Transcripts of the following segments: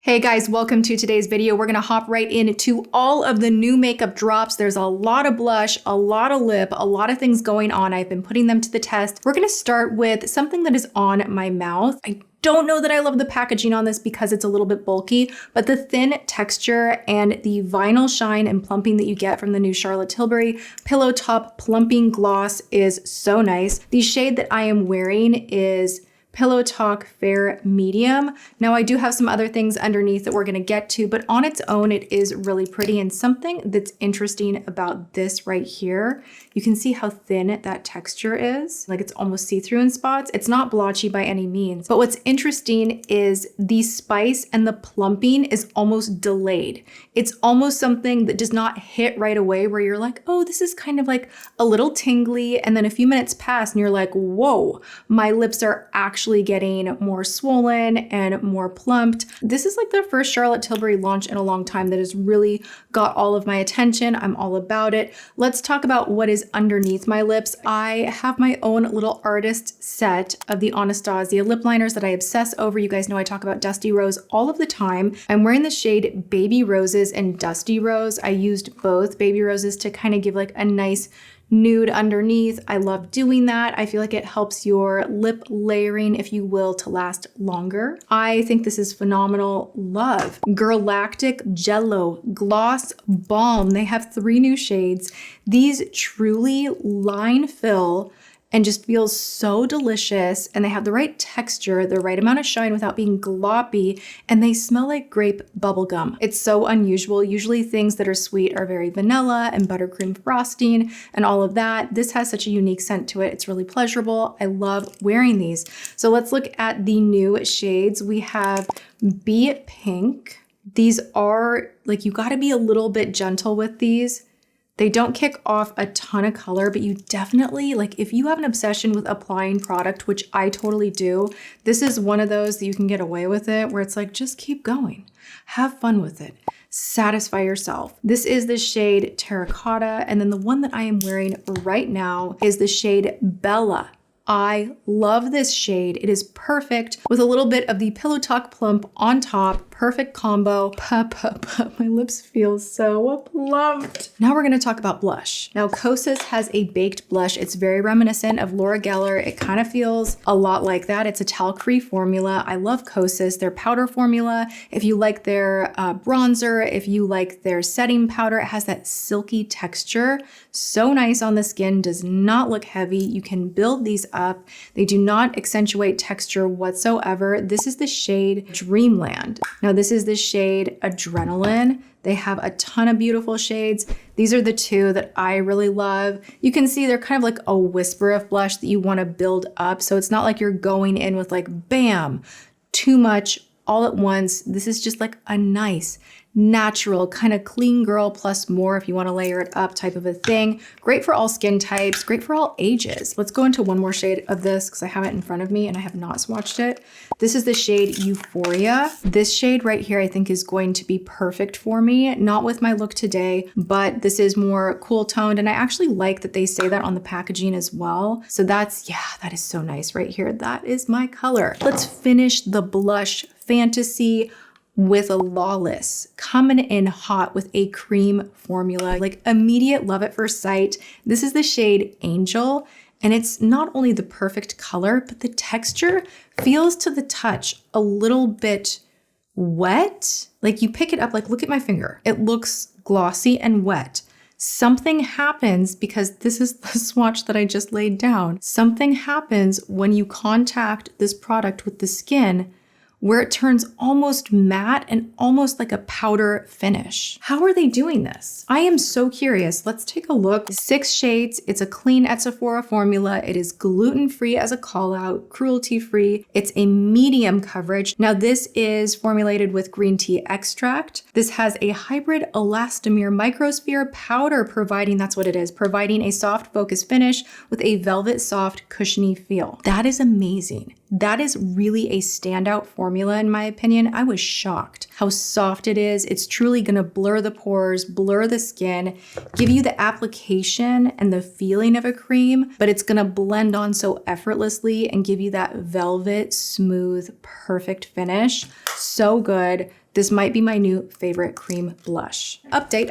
Hey guys, welcome to today's video. We're gonna hop right into all of the new makeup drops. There's a lot of blush, a lot of lip, a lot of things going on. I've been putting them to the test. We're gonna start with something that is on my mouth. I don't know that I love the packaging on this because it's a little bit bulky, but the thin texture and the vinyl shine and plumping that you get from the new Charlotte Tilbury Pillow Top Plumping Gloss is so nice. The shade that I am wearing is Pillow Talk Fair Medium. Now I do have some other things underneath that we're gonna get to, but on its own, it is really pretty. And something that's interesting about this right here, you can see how thin that texture is. Like it's almost see-through in spots. It's not blotchy by any means, but what's interesting is the spice and the plumping is almost delayed. It's almost something that does not hit right away where you're like, oh, this is kind of like a little tingly. And then a few minutes pass and you're like, whoa, my lips are actually getting more swollen and more plumped. This is like the first Charlotte Tilbury launch in a long time that has really got all of my attention. I'm all about it. Let's talk about what is underneath my lips. I have my own little artist set of the Anastasia lip liners that I obsess over. You guys know I talk about Dusty Rose all of the time. I'm wearing the shade Baby Roses and Dusty Rose. I used both Baby Roses to kind of give like a nice nude underneath. I love doing that. I feel like it helps your lip layering, if you will, to last longer. I think this is phenomenal. Love Girlactik Jello Gloss Balm. They have 3 new shades. These truly line fill and just feels so delicious, and they have the right texture, the right amount of shine without being gloppy, and they smell like grape bubblegum. It's so unusual. Usually things that are sweet are very vanilla and buttercream frosting and all of that. This has such a unique scent to it. It's really pleasurable. I love wearing these. So let's look at the new shades. We have BePink. These are like, you gotta be a little bit gentle with these. They don't kick off a ton of color, but you definitely, like if you have an obsession with applying product, which I totally do, this is one of those that you can get away with it, where it's like, just keep going, have fun with it, satisfy yourself. This is the shade Terracotta. And then the one that I am wearing right now is the shade Bella. I love this shade. It is perfect with a little bit of the Pillow Talk Plump on top. Perfect combo. My lips feel so plumped. Now we're gonna talk about blush. Now Kosas has a baked blush. It's very reminiscent of Laura Geller. It kind of feels a lot like that. It's a talc-free formula. I love Kosas, their powder formula. If you like their bronzer, if you like their setting powder, it has that silky texture. So nice on the skin, does not look heavy. You can build these up. They do not accentuate texture whatsoever. This is the shade Dreamland. Now this is the shade Adrenaline. They have a ton of beautiful shades. These are the 2 that I really love. You can see they're kind of like a whisper of blush that you want to build up. So it's not like you're going in with like, bam, too much all at once. This is just like a nice, natural, kind of clean girl plus more if you want to layer it up type of a thing. Great for all skin types, great for all ages. Let's go into one more shade of this because I have it in front of me and I have not swatched it. This is the shade Euphoria. This shade right here I think is going to be perfect for me, not with my look today, but this is more cool toned, and I actually like that they say that on the packaging as well. So that's, yeah, that is so nice right here. That is my color. Let's finish the blush fantasy with a Lawless, coming in hot with a cream formula, like immediate love at first sight. This is the shade Angel, and it's not only the perfect color, but the texture feels to the touch a little bit wet. Like you pick it up, like look at my finger. It looks glossy and wet. Something happens because this is the swatch that I just laid down. Something happens when you contact this product with the skin where it turns almost matte and almost like a powder finish. How are they doing this? I am so curious. Let's take a look. 6 shades. It's a clean at Sephora formula. It is gluten-free as a call out, cruelty-free. It's a medium coverage. Now this is formulated with green tea extract. This has a hybrid elastomer microsphere powder providing, that's what it is, providing a soft focus finish with a velvet soft cushiony feel. That is amazing. That is really a standout formula in my opinion. I was shocked how soft it is. It's truly gonna blur the pores, blur the skin, give you the application and the feeling of a cream, but it's gonna blend on so effortlessly and give you that velvet, smooth, perfect finish. So good. This might be my new favorite cream blush. Update.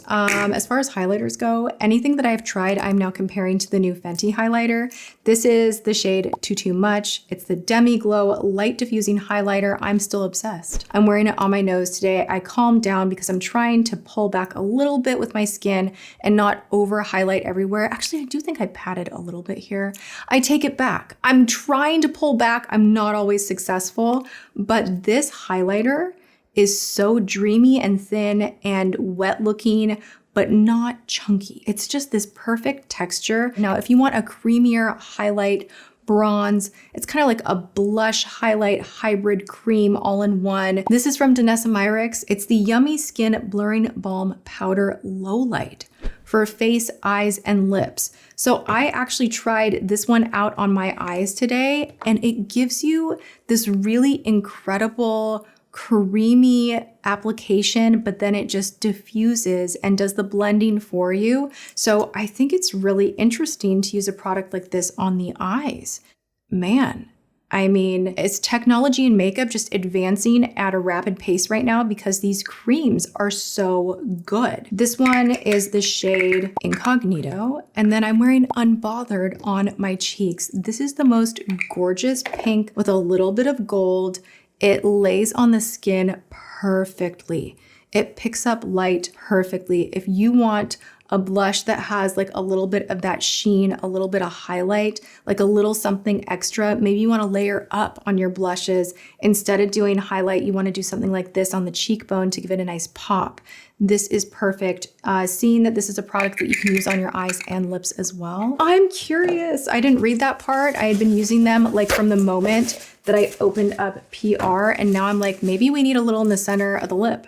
As far as highlighters go, anything that I've tried, I'm now comparing to the new Fenty highlighter. This is the shade Too Much. It's the Demi'Glow Light Diffusing Highlighter. I'm still obsessed. I'm wearing it on my nose today. I calmed down because I'm trying to pull back a little bit with my skin and not over highlight everywhere. Actually, I do think I patted a little bit here. I take it back. I'm trying to pull back. I'm not always successful, but this highlighter is so dreamy and thin and wet looking, but not chunky. It's just this perfect texture. Now, if you want a creamier highlight bronze, it's kind of like a blush highlight hybrid cream all in one. This is from Danessa Myricks. It's the Yummy Skin Blurring Balm Powder Low Light for face, eyes, and lips. So I actually tried this one out on my eyes today, and it gives you this really incredible creamy application, but then it just diffuses and does the blending for you. So I think it's really interesting to use a product like this on the eyes. Man, I mean, it's technology and makeup just advancing at a rapid pace right now because these creams are so good. This one is the shade Incognito, and then I'm wearing Unbothered on my cheeks. This is the most gorgeous pink with a little bit of gold. It lays on the skin perfectly. It picks up light perfectly. If you want a blush that has like a little bit of that sheen, a little bit of highlight, like a little something extra, maybe you want to layer up on your blushes. Instead of doing highlight, you want to do something like this on the cheekbone to give it a nice pop. This is perfect. Seeing that this is a product that you can use on your eyes and lips as well. I'm curious. I didn't read that part. I had been using them like from the moment that I opened up PR, and now I'm like, maybe we need a little in the center of the lip.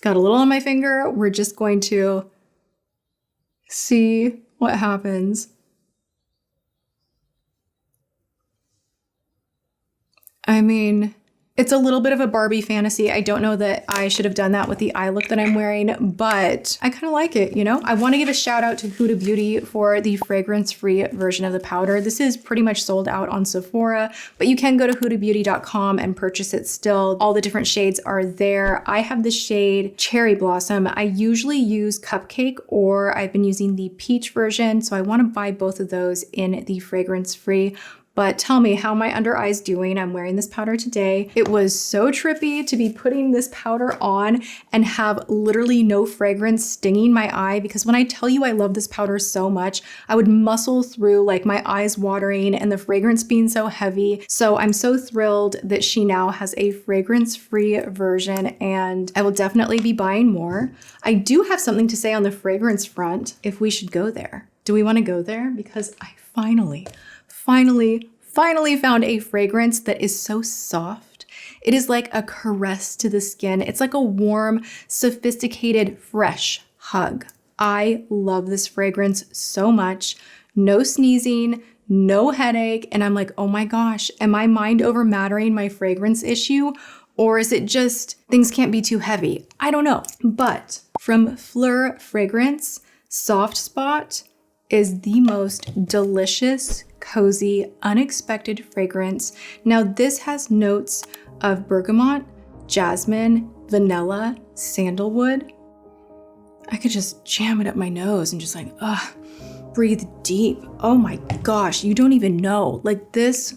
Got a little on my finger. We're just going to see what happens. I mean, it's a little bit of a Barbie fantasy. I don't know that I should have done that with the eye look that I'm wearing, but I kind of like it, you know? I want to give a shout out to Huda Beauty for the fragrance-free version of the powder. This is pretty much sold out on Sephora, but you can go to hudabeauty.com and purchase it still. All the different shades are there. I have the shade Cherry Blossom. I usually use Cupcake, or I've been using the peach version, so I want to buy both of those in the fragrance-free. But tell me, how my under eyes doing? I'm wearing this powder today. It was so trippy to be putting this powder on and have literally no fragrance stinging my eye, because when I tell you I love this powder so much, I would muscle through like my eyes watering and the fragrance being so heavy. So I'm so thrilled that she now has a fragrance-free version, and I will definitely be buying more. I do have something to say on the fragrance front, if we should go there. Do we want to go there? Because I finally found a fragrance that is so soft. It is like a caress to the skin. It's like a warm, sophisticated, fresh hug. I love this fragrance so much. No sneezing, no headache, and I'm like, oh my gosh, am I mind over mattering my fragrance issue? Or is it just things can't be too heavy? I don't know. But from Fleur Fragrance, Soft Spot is the most delicious, cozy, unexpected fragrance. Now this has notes of bergamot, jasmine, vanilla, sandalwood. I could just jam it up my nose and just like, breathe deep. Oh my gosh, you don't even know. Like, this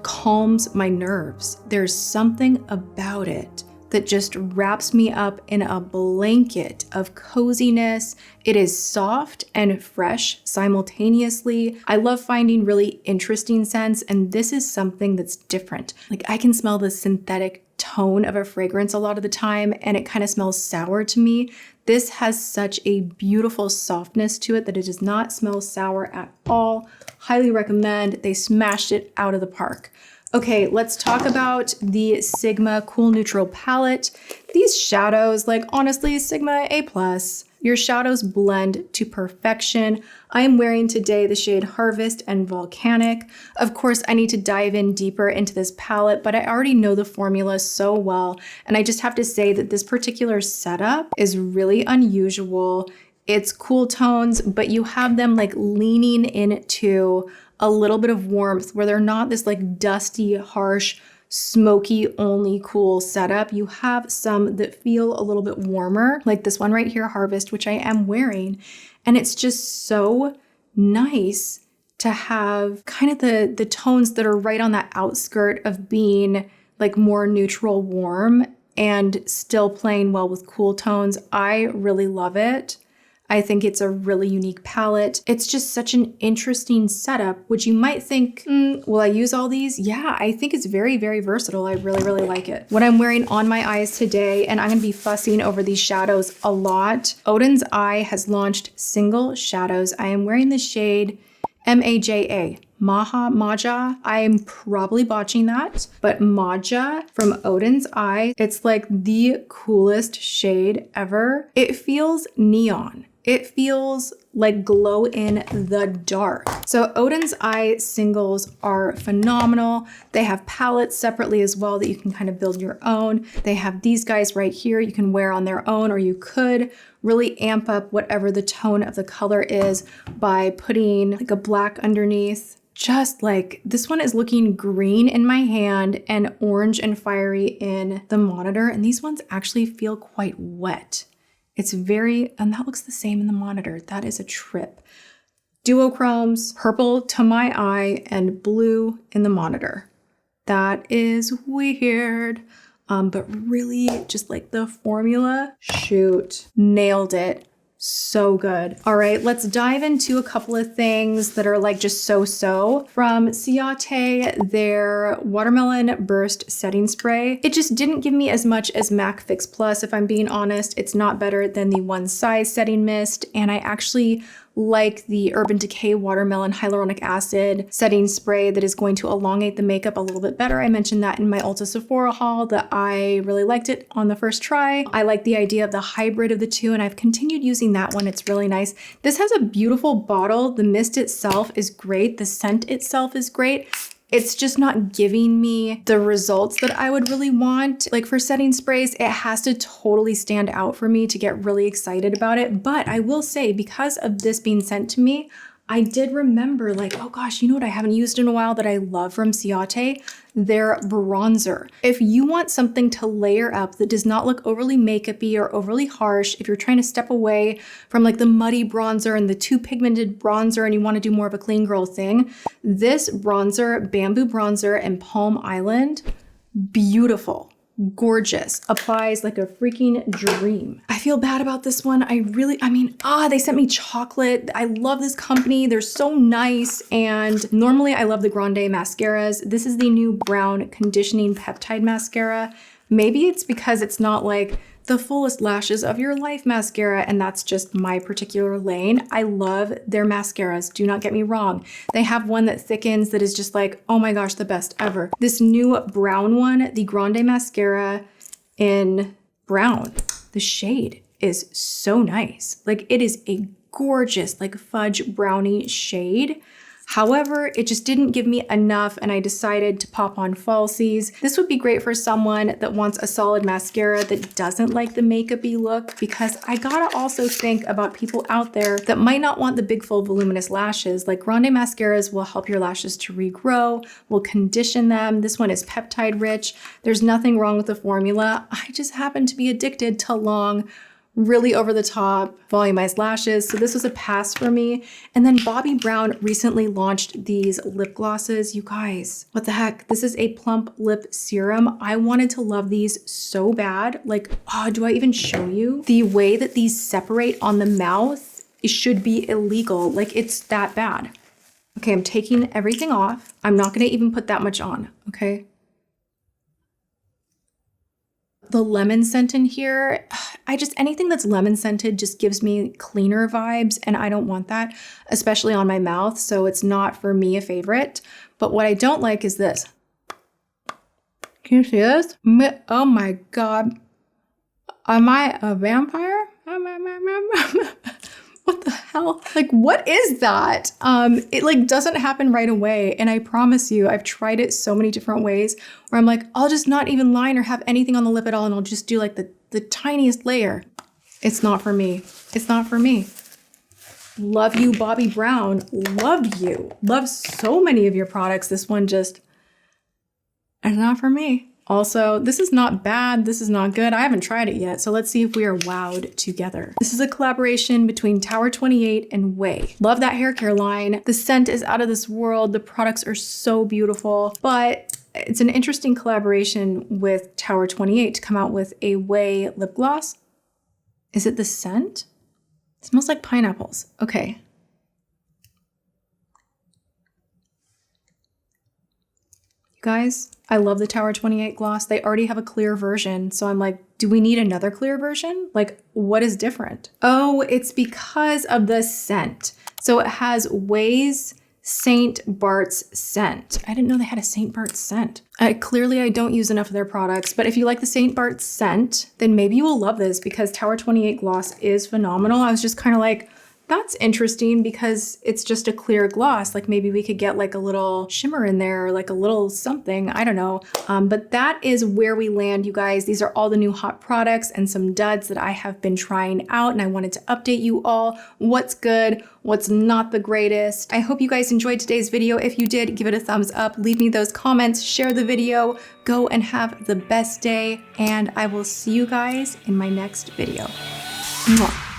calms my nerves. There's something about it that just wraps me up in a blanket of coziness. It is soft and fresh simultaneously. I love finding really interesting scents, and this is something that's different. Like, I can smell the synthetic tone of a fragrance a lot of the time, and it kind of smells sour to me. This has such a beautiful softness to it that it does not smell sour at all. Highly recommend. They smashed it out of the park. Okay, let's talk about the Sigma Cool Neutral Palette. These shadows, like, honestly, Sigma A+. Your shadows blend to perfection. I am wearing today the shade Harvest and Volcanic. Of course, I need to dive in deeper into this palette, but I already know the formula so well, and I just have to say that this particular setup is really unusual. It's cool tones, but you have them like leaning into a little bit of warmth where they're not this like dusty, harsh, smoky only cool setup. You have some that feel a little bit warmer, like this one right here, Harvest, which I am wearing. And it's just so nice to have kind of the tones that are right on that outskirt of being like more neutral warm and still playing well with cool tones. I really love it. I think it's a really unique palette. It's just such an interesting setup, which you might think, will I use all these? Yeah, I think it's very, very versatile. I really, really like it. What I'm wearing on my eyes today, and I'm gonna be fussing over these shadows a lot. Odin's Eye has launched single shadows. I am wearing the shade MAJA. Maja. I'm probably botching that, but Maja from Odin's Eye. It's like the coolest shade ever. It feels neon. It feels like glow in the dark. So Odin's Eye singles are phenomenal. They have palettes separately as well that you can kind of build your own. They have these guys right here you can wear on their own, or you could really amp up whatever the tone of the color is by putting like a black underneath. Just like this one is looking green in my hand and orange and fiery in the monitor. And these ones actually feel quite wet. It's very, and that looks the same in the monitor. That is a trip. Duochromes, purple to my eye and blue in the monitor. That is weird. But really just like the formula, shoot, nailed it. So good. All right, let's dive into a couple of things that are like just so-so. From Ciate, their Watermelon Burst Setting Spray. It just didn't give me as much as MAC Fix Plus, if I'm being honest. It's not better than the One Size Setting Mist, and I actually like the Urban Decay Watermelon Hyaluronic Acid setting spray that is going to elongate the makeup a little bit better. I mentioned that in my Ulta Sephora haul that I really liked it on the first try. I like the idea of the hybrid of the two, and I've continued using that one. It's really nice. This has a beautiful bottle. The mist itself is great. The scent itself is great. It's just not giving me the results that I would really want. Like for setting sprays, it has to totally stand out for me to get really excited about it. But I will say, because of this being sent to me, I did remember like, oh gosh, you know what I haven't used in a while that I love from Ciate? Their bronzer. If you want something to layer up that does not look overly makeup-y or overly harsh, if you're trying to step away from like the muddy bronzer and the too pigmented bronzer and you want to do more of a clean girl thing, this bronzer, Bamboo Bronzer in Palm Island, beautiful. Gorgeous. Applies like a freaking dream. I feel bad about this one. They sent me chocolate. I love this company. They're so nice. And normally I love the Grande mascaras. This is the new Brown Conditioning Peptide Mascara. Maybe it's because it's not like the fullest lashes of your life mascara, and that's just my particular lane. I love their mascaras, do not get me wrong. They have one that thickens that is just like, oh my gosh, the best ever. This new brown one, the Grande Mascara in brown, the shade is so nice. Like it is a gorgeous like fudge brownie shade. However, it just didn't give me enough and I decided to pop on falsies. This would be great for someone that wants a solid mascara that doesn't like the makeup-y look, because I gotta also think about people out there that might not want the big full voluminous lashes. Like Grande mascaras will help your lashes to regrow, will condition them. This one is peptide rich. There's nothing wrong with the formula. I just happen to be addicted to long, really over the top volumized lashes. So this was a pass for me. And then Bobbi Brown recently launched these lip glosses. You guys, what the heck? This is a plump lip serum. I wanted to love these so bad. Like, oh, do I even show you? The way that these separate on the mouth, it should be illegal. Like it's that bad. Okay, I'm taking everything off. I'm not gonna even put that much on, okay? The lemon scent in here, anything that's lemon scented just gives me cleaner vibes, and I don't want that, especially on my mouth, so it's not for me a favorite. But what I don't like is this. Can you see this? Oh my God. Am I a vampire? What the hell? Like, what is that? It like doesn't happen right away. And I promise you, I've tried it so many different ways where I'm like, I'll just not even line or have anything on the lip at all. And I'll just do like the tiniest layer. It's not for me. It's not for me. Love you, Bobbi Brown. Love you. Love so many of your products. This one just, It's not for me. Also, this is not bad. This is not good. I haven't tried it yet, so let's see if we are wowed together. This is a collaboration between Tower 28 and Way. Love that hair care line. The scent is out of this world. The products are so beautiful, but it's an interesting collaboration with Tower 28 to come out with a Way lip gloss. Is it the scent? It smells like pineapples. Okay. Guys, I love the Tower 28 gloss. They already have a clear version. So I'm like, do we need another clear version? Like, what is different? Oh, it's because of the scent. So it has Way's St. Bart's scent. I didn't know they had a St. Bart's scent. Clearly I don't use enough of their products, but if you like the St. Bart's scent, then maybe you will love this because Tower 28 gloss is phenomenal. I was just kind of like, that's interesting because it's just a clear gloss. Like maybe we could get like a little shimmer in there, or like a little something, I don't know. But that is where we land, you guys. These are all the new hot products and some duds that I have been trying out, and I wanted to update you all what's good, what's not the greatest. I hope you guys enjoyed today's video. If you did, give it a thumbs up, leave me those comments, share the video, go and have the best day, and I will see you guys in my next video. Mwah.